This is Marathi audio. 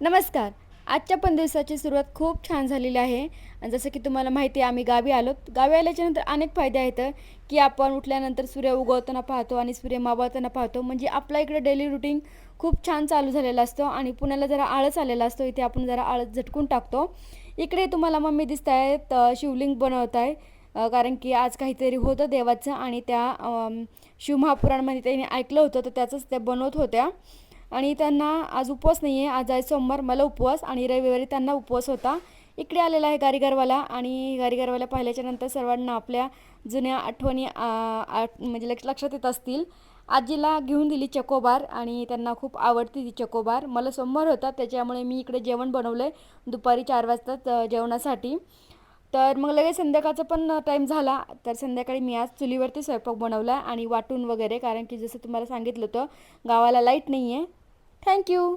नमस्कार. आजच्या पण दिवसाची सुरुवात खूप छान झालेली आहे आणि जसं की तुम्हाला माहिती आहे आम्ही गावी आलो. गावी आल्याच्यानंतर अनेक फायदे आहेत, की आपण उठल्यानंतर सूर्य उगवताना पाहतो आणि सूर्य मावळताना पाहतो. म्हणजे आपला इकडे डेली रुटीन खूप छान चालू झालेला असतो आणि पुण्याला जरा आळस आलेला असतो. इथे आपण जरा आळस झटकून टाकतो. इकडे तुम्हाला मम्मी दिसत आहेत शिवलिंग बनवत आहे. कारण की आज काहीतरी होतं देवाचं आणि त्या शिवमहापुराणमध्ये त्यांनी ऐकलं होतं तर त्याचंच त्या बनवत होत्या. आणि त्यांना आज उपवास नाही आहे, आज आहे सोमवार, मला उपवास आणि रविवारी त्यांना उपवास होता. इकडे आलेला आहे गारीगरवाला आणि गारीगरवाला पाहिल्याच्यानंतर सर्वांना आपल्या जुन्या आठवणी म्हणजे लक्षात येत असतील. आजीला घेऊन दिली चकोबार आणि त्यांना खूप आवडती ती चकोबार. मला सोमवार होता त्याच्यामुळे मी इकडे जेवण बनवलं आहे दुपारी 4 वाजता जेवणासाठी. तर मग लगेच संध्याकाळचा पण टाईम झाला, तर संध्याकाळी मी आज चुलीवरती स्वयंपाक बनवला आणि वाटून वगैरे, कारण की जसं तुम्हाला सांगितलं होतं गावाला लाईट नाही आहे. थँक्यू.